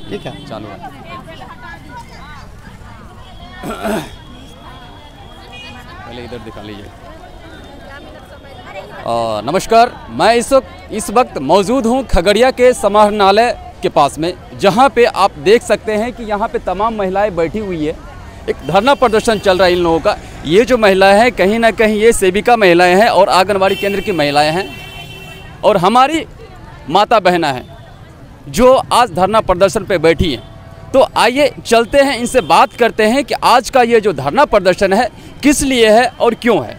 ठीक है, चालू है। पहले इधर दिखा लीजिए। नमस्कार, मैं इस वक्त मौजूद हूँ खगड़िया के समाहरणालय के पास में, जहाँ पे आप देख सकते हैं कि यहाँ पे तमाम महिलाएं बैठी हुई है। एक धरना प्रदर्शन चल रहा है इन लोगों का। ये जो महिलाएं हैं कहीं ना कहीं ये सेविका महिलाएं हैं और आंगनबाड़ी केंद्र की महिलाएं हैं और हमारी माता बहना हैं जो आज धरना प्रदर्शन पे बैठी हैं। तो आइए चलते हैं, इनसे बात करते हैं कि आज का ये जो धरना प्रदर्शन है किस लिए है और क्यों है।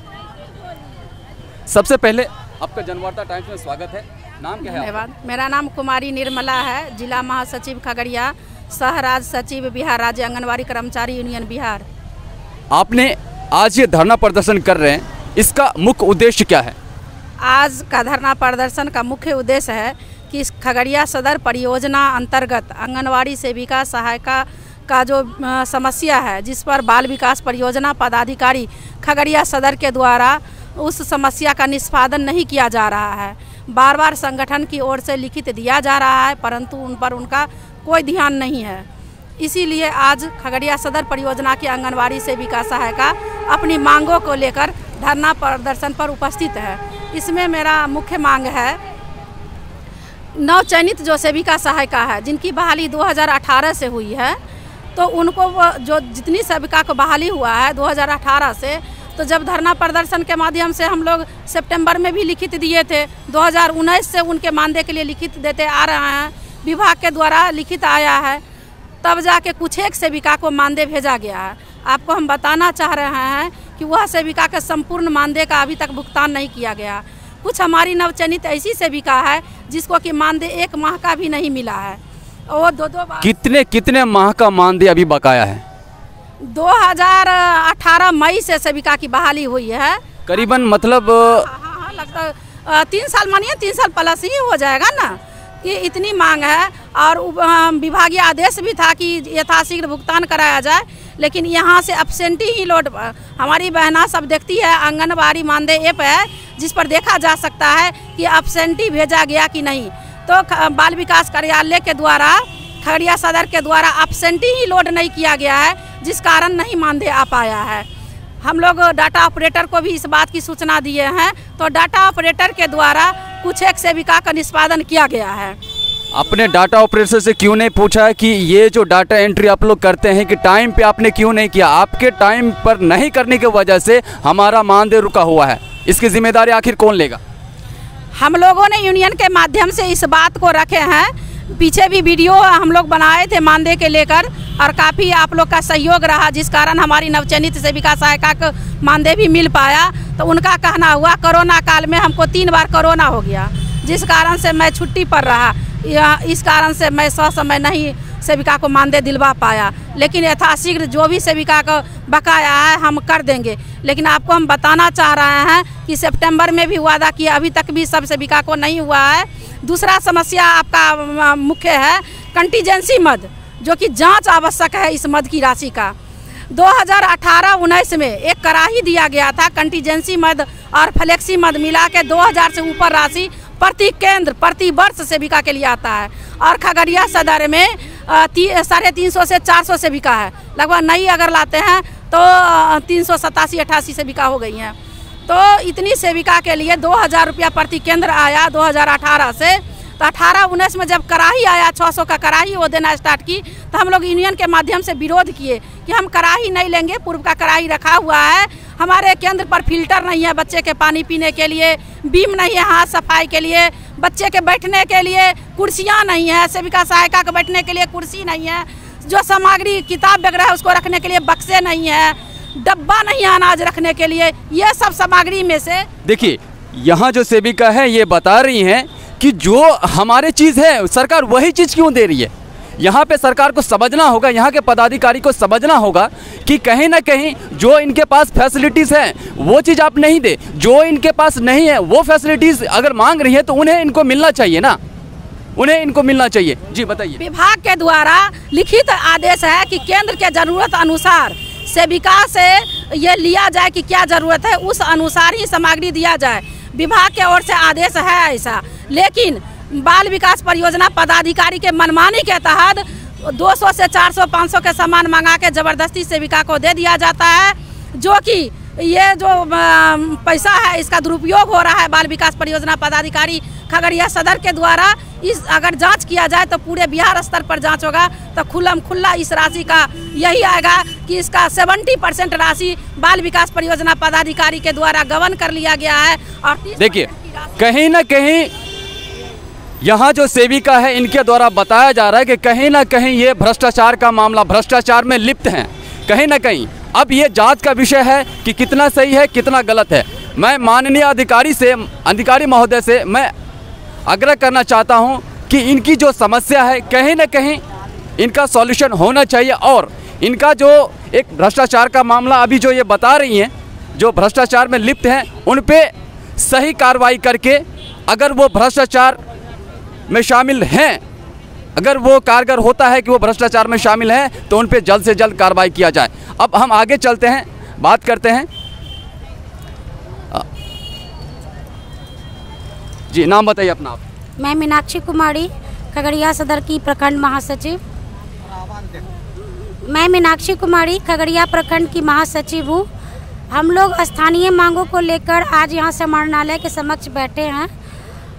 सबसे पहले आपका जनवार्ता टाइम्स में स्वागत है। नाम क्या है? धन्यवाद। मेरा नाम कुमारी निर्मला है, जिला महासचिव खगड़िया, सह राज्य सचिव बिहार राज्य आंगनबाड़ी कर्मचारी यूनियन बिहार। आपने आज ये धरना प्रदर्शन कर रहे हैं, इसका मुख्य उद्देश्य क्या है? आज का धरना प्रदर्शन का मुख्य उद्देश्य है कि खगड़िया सदर परियोजना अंतर्गत आंगनबाड़ी सेविका सहायिका का जो समस्या है, जिस पर बाल विकास परियोजना पदाधिकारी खगड़िया सदर के द्वारा उस समस्या का निष्पादन नहीं किया जा रहा है। बार बार संगठन की ओर से लिखित दिया जा रहा है, परंतु उन पर उनका कोई ध्यान नहीं है। इसीलिए आज खगड़िया सदर परियोजना की आंगनबाड़ी सेविका सहायिका अपनी मांगों को लेकर धरना प्रदर्शन पर उपस्थित है। इसमें मेरा मुख्य मांग है, नवचयनित जो सेविका सहायिका है जिनकी बहाली 2018 से हुई है, तो उनको जो जितनी सेविका को बहाली हुआ है 2018 से, तो जब धरना प्रदर्शन के माध्यम से हम लोग सितंबर में भी लिखित दिए थे, 2019 से उनके मानदेय के लिए लिखित देते आ रहे हैं, विभाग के द्वारा लिखित आया है, तब जाके कुछ एक सेविका को मानदेय भेजा गया है। आपको हम बताना चाह रहे हैं कि वह सेविका के संपूर्ण मानदेय का अभी तक भुगतान नहीं किया गया। कुछ हमारी नवचयनित ऐसी सेविका है जिसको कि मानदेय 1 माह का भी नहीं मिला है और 2-2 बार। कितने माह का मानदेय अभी बकाया है? 2018 मई से सेविका की बहाली हुई है, करीबन मतलब लगता 3 साल, मानिए 3 साल प्लस ही हो जाएगा ना, कि इतनी मांग है। और विभागीय आदेश भी था कि यथाशीघ्र भुगतान कराया जाए, लेकिन यहाँ से अपसेंटी ही लोड, हमारी बहना सब देखती है, आंगनबाड़ी मानदेय ऐप है जिस पर देखा जा सकता है कि अपसेंटी भेजा गया कि नहीं। तो बाल विकास कार्यालय के द्वारा खगड़िया सदर के द्वारा अपसेंटी ही लोड नहीं किया गया है, जिस कारण नहीं मानदेय आ पाया है। हम लोग डाटा ऑपरेटर को भी इस बात की सूचना दिए हैं, तो डाटा ऑपरेटर के द्वारा कुछ एक सेविका का निष्पादन किया गया है। आपने डाटा ऑपरेटर से क्यों नहीं पूछा कि ये जो डाटा एंट्री आप लोग करते हैं कि टाइम पे आपने क्यों नहीं किया? आपके टाइम पर नहीं करने की वजह से हमारा मानदेय रुका हुआ है, इसकी जिम्मेदारी आखिर कौन लेगा? हम लोगों ने यूनियन के माध्यम से इस बात को रखे हैं, पीछे भी वीडियो हम लोग बनाए थे मानदेय के लेकर, और काफ़ी आप लोग का सहयोग रहा, जिस कारण हमारी नवचयनित सेविका सहायिका को मानदेय भी मिल पाया। तो उनका कहना हुआ कोरोना काल में हमको 3 बार कोरोना हो गया, जिस कारण से मैं छुट्टी पर रहा, इस कारण से मैं समय नहीं सेविका को मानदेय दिलवा पाया। लेकिन यथाशीघ्र जो भी सेविका का बकाया है हम कर देंगे। लेकिन आपको हम बताना चाह रहे हैं कि सितंबर में भी वादा किया, अभी तक भी सब सेविका को नहीं हुआ है। दूसरा समस्या आपका मुख्य है कंटीजेंसी मद, जो कि जांच आवश्यक है इस मद की राशि का। 2018-19 में एक कराही दिया गया था, कंटीजेंसी मद और फ्लेक्सी मद मिला के 2000 से ऊपर राशि प्रति केंद्र प्रति वर्ष सेविका के लिए आता है। और खगड़िया सदर में 350 से 400 सेविका है, लगभग नई अगर लाते हैं तो 387-88 सेविका हो गई हैं। तो इतनी सेविका के लिए 2000 रुपया प्रति केंद्र आया 2018 से। तो 18-19 में जब कराही आया, 600 का कराही वो देना स्टार्ट की, तो हम लोग यूनियन के माध्यम से विरोध किए कि हम कराही नहीं लेंगे, पूर्व का कराही रखा हुआ है, हमारे केंद्र पर फिल्टर नहीं है बच्चे के पानी पीने के लिए, बीम नहीं है हाथ सफाई के लिए, बच्चे के बैठने के लिए कुर्सियाँ नहीं है, सेविका सहायिका के बैठने के लिए कुर्सी नहीं है, जो सामग्री किताब वगैरह है उसको रखने के लिए बक्से नहीं है, डब्बा नहीं है अनाज रखने के लिए। ये सब सामग्री में से देखिए, यहाँ जो सेविका है ये बता रही हैं कि जो हमारे चीज़ है सरकार वही चीज़ क्यों दे रही है। यहाँ पे सरकार को समझना होगा, यहाँ के पदाधिकारी को समझना होगा कि कहीं ना कहीं जो इनके पास फैसिलिटीज़ हैं वो चीज़ आप नहीं दे, जो इनके पास नहीं है वो फैसिलिटीज़ अगर मांग रही है तो उन्हें इनको मिलना चाहिए ना, उन्हें इनको मिलना चाहिए। जी बताइए। विभाग के द्वारा लिखित आदेश है कि केंद्र के जरूरत अनुसार सेविका से ये लिया जाए कि क्या ज़रूरत है, उस अनुसार ही सामग्री दिया जाए। विभाग के ओर से आदेश है ऐसा, लेकिन बाल विकास परियोजना पदाधिकारी के मनमानी के तहत 200 से 400 500 के सामान मंगा के ज़बरदस्ती सेविका को दे दिया जाता है, जो कि ये जो पैसा है इसका दुरुपयोग हो रहा है। बाल विकास परियोजना पदाधिकारी खगड़िया सदर के द्वारा इस अगर जांच किया जाए तो पूरे बिहार स्तर पर जांच होगा तो खुल्लम खुल्ला इस राशि का यही आएगा कि इसका 70% राशि बाल विकास परियोजना पदाधिकारी के द्वारा गबन कर लिया गया है। और देखिए कहीं ना कहीं यहाँ जो सेविका है इनके द्वारा बताया जा रहा है कि कहीं ना कहीं ये भ्रष्टाचार का मामला, भ्रष्टाचार में लिप्त हैं कहीं ना कहीं। अब ये जांच का विषय है कि कितना सही है कितना गलत है। मैं माननीय अधिकारी महोदय से मैं आग्रह करना चाहता हूं कि इनकी जो समस्या है कहीं ना कहीं इनका सॉल्यूशन होना चाहिए, और इनका जो एक भ्रष्टाचार का मामला अभी जो ये बता रही हैं, जो भ्रष्टाचार में लिप्त हैं, उन पे सही कार्रवाई करके अगर वो भ्रष्टाचार में शामिल हैं, अगर वो कारगर होता है कि वो भ्रष्टाचार में शामिल हैं, तो उन पे जल्द से जल्द कार्रवाई किया जाए। अब हम आगे चलते हैं, बात करते हैं। जी नाम बताइए अपना आप। मैं मीनाक्षी कुमारी, खगड़िया सदर की प्रखंड महासचिव। मैं मीनाक्षी कुमारी खगड़िया प्रखंड की महासचिव हूँ। हम लोग स्थानीय मांगों को लेकर आज यहाँ समाहरणालय के समक्ष बैठे हैं।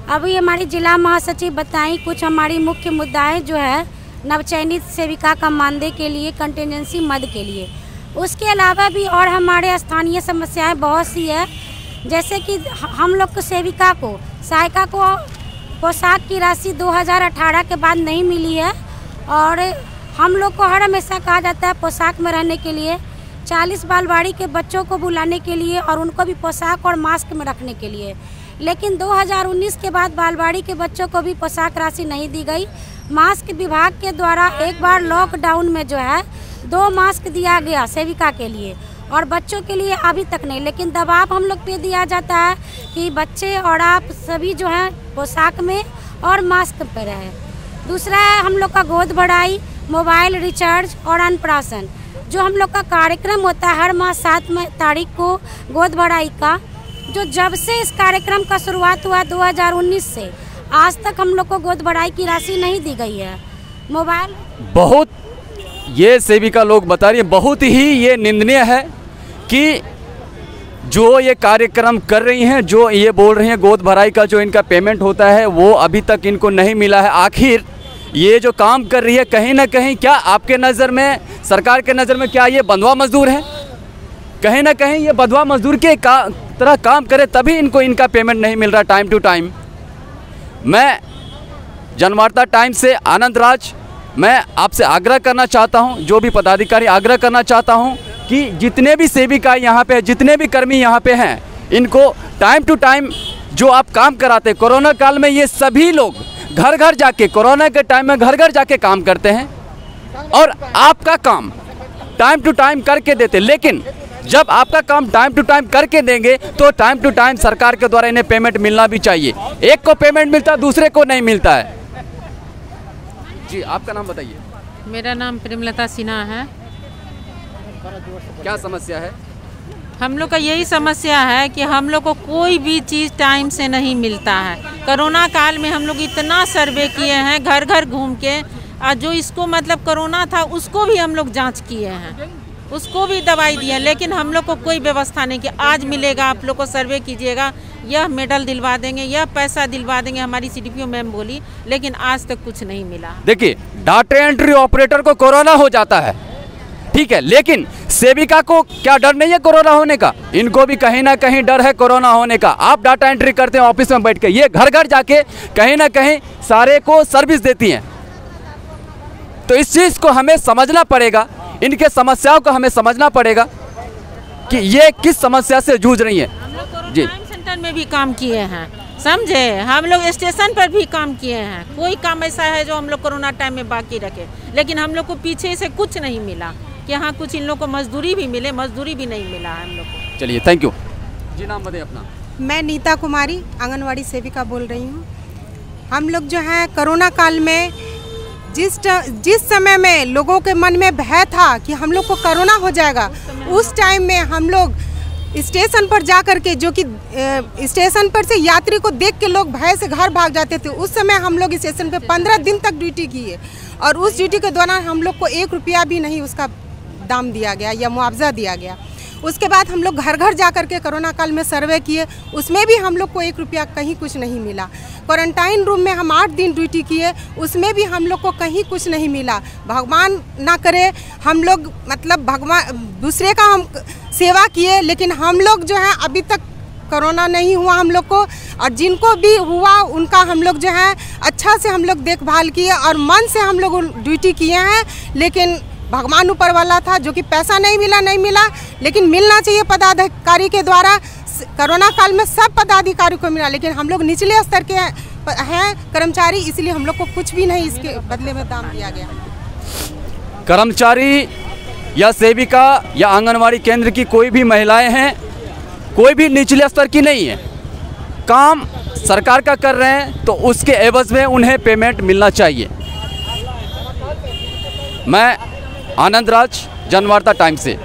अभी हमारी जिला महासचिव बताई कुछ हमारी मुख्य मुद्दाएं जो है नवचयनित सेविका का मानदेय के लिए, कंटिजेंसी मद के लिए। उसके अलावा भी और हमारे स्थानीय समस्याएं बहुत सी है, जैसे कि हम लोग को सेविका को, सहायिका को पोशाक की राशि 2018 के बाद नहीं मिली है, और हम लोग को हर हमेशा कहा जाता है पोशाक में रहने के लिए, 40 बालवाड़ी के बच्चों को बुलाने के लिए और उनको भी पोशाक और मास्क में रखने के लिए। लेकिन 2019 के बाद बालवाड़ी के बच्चों को भी पोशाक राशि नहीं दी गई। मास्क विभाग के द्वारा एक बार लॉकडाउन में जो है 2 मास्क दिया गया सेविका के लिए, और बच्चों के लिए अभी तक नहीं। लेकिन दबाव हम लोग पे दिया जाता है कि बच्चे और आप सभी जो हैं पोशाक में और मास्क पे रहे। दूसरा है हम लोग का गोद भराई, मोबाइल रिचार्ज और अन्नप्राशन, जो हम लोग का कार्यक्रम होता है हर माह 7 तारीख को गोद भराई का, जो जब से इस कार्यक्रम का शुरुआत हुआ 2019 से आज तक हम लोग को गोद भराई की राशि नहीं दी गई है। मोबाइल बहुत ये सेविका लोग बता रही है, बहुत ही ये निंदनीय है कि जो ये कार्यक्रम कर रही हैं, जो ये बोल रही हैं गोद भराई का जो इनका पेमेंट होता है वो अभी तक इनको नहीं मिला है। आखिर ये जो काम कर रही है कहीं ना कहीं क्या आपके नज़र में, सरकार के नज़र में क्या ये बंधुआ मजदूर है? कहीं ना कहीं ये बंधुआ मजदूर के तरह काम करे तभी इनको इनका पेमेंट नहीं मिल रहा टाइम टू टाइम। मैं जनवार्ता टाइम से आनंद राज, मैं आपसे आग्रह करना चाहता हूं, जो भी पदाधिकारी आग्रह करना चाहता हूं कि जितने भी सेविका यहाँ पे, जितने भी कर्मी यहाँ पे हैं, इनको टाइम टू टाइम जो आप काम कराते, कोरोना काल में ये सभी लोग घर घर जाके, कोरोना के टाइम में घर घर जाके काम करते हैं और आपका काम टाइम टू टाइम करके देते। लेकिन जब आपका काम टाइम टू टाइम करके देंगे तो टाइम टू टाइम सरकार के द्वारा इन्हें पेमेंट मिलना भी चाहिए। एक को पेमेंट मिलता है, दूसरे को नहीं मिलता है। जी आपका नाम बताइए। मेरा नाम प्रेमलता सिन्हा है। क्या समस्या है? हम लोग का यही समस्या है कि हम लोग को कोई भी चीज़ टाइम से नहीं मिलता है। कोरोना काल में हम लोग इतना सर्वे किए हैं घर घर घूम के, और जो इसको मतलब कोरोना था उसको भी हम लोग जांच किए हैं, उसको भी दवाई दिया, लेकिन हम लोग को कोई व्यवस्था नहीं कि आज मिलेगा, आप लोग को सर्वे कीजिएगा, यह मेडल दिलवा देंगे, यह पैसा दिलवा देंगे, हमारी CDPO मैम बोली, लेकिन आज तक कुछ नहीं मिला। देखिए डाटा एंट्री ऑपरेटर को कोरोना हो जाता है, ठीक है, लेकिन सेविका को क्या डर नहीं है कोरोना होने का? इनको भी कहीं ना कहीं डर है कोरोना होने का। आप डाटा एंट्री करते हैं ऑफिस में बैठ के, ये घर घर जाके कहीं ना कहीं सारे को सर्विस देती हैं। तो इस चीज़ को हमें समझना पड़ेगा, इनके समस्याओं को हमें समझना पड़ेगा कि ये किस समस्या से जूझ रही हैं। जी सेंटर में भी काम किए हैं, समझे, हम लोग स्टेशन पर भी काम किए हैं। कोई काम ऐसा है जो हम लोग कोरोना टाइम में बाकी रखे, लेकिन हम लोग को पीछे से कुछ नहीं मिला कि हाँ कुछ इन लोग को मजदूरी भी मिले, मजदूरी भी नहीं मिला हम लोग को। चलिए थैंक यू। जी नाम बताइए अपना। मैं नीता कुमारी आंगनवाड़ी सेविका बोल रही हूँ। हम लोग जो है कोरोना काल में जिस समय में लोगों के मन में भय था कि हम लोग को कोरोना हो जाएगा, उस टाइम में हम लोग स्टेशन पर जा कर के, जो कि स्टेशन पर से यात्री को देख के लोग भय से घर भाग जाते थे, उस समय हम लोग स्टेशन पे 15 दिन तक ड्यूटी किए और उस ड्यूटी के दौरान हम लोग को 1 रुपया भी नहीं उसका दाम दिया गया या मुआवजा दिया गया। उसके बाद हम लोग घर घर जा कर के कोरोना काल में सर्वे किए, उसमें भी हम लोग को 1 रुपया कहीं कुछ नहीं मिला। क्वारंटाइन रूम में हम 8 दिन ड्यूटी किए, उसमें भी हम लोग को कहीं कुछ नहीं मिला। भगवान ना करे हम लोग मतलब भगवान दूसरे का हम सेवा किए, लेकिन हम लोग जो है अभी तक कोरोना नहीं हुआ हम लोग को, और जिनको भी हुआ उनका हम लोग जो है अच्छा से हम लोग देखभाल किए और मन से हम लोग ड्यूटी किए हैं। लेकिन भगवान ऊपर वाला था, जो कि पैसा नहीं मिला, लेकिन मिलना चाहिए पदाधिकारी के द्वारा। कोरोना काल में सब पदाधिकारी को मिला, लेकिन हम लोग निचले स्तर के हैं कर्मचारी, इसलिए हम लोग को कुछ भी नहीं इसके बदले में दाम दिया गया। कर्मचारी या सेविका या आंगनवाड़ी केंद्र की कोई भी महिलाएं हैं, कोई भी निचले स्तर की नहीं है, काम सरकार का कर रहे हैं तो उसके एवज में उन्हें पेमेंट मिलना चाहिए। मैं आनंद राज, जनवार्ता टाइम्स से।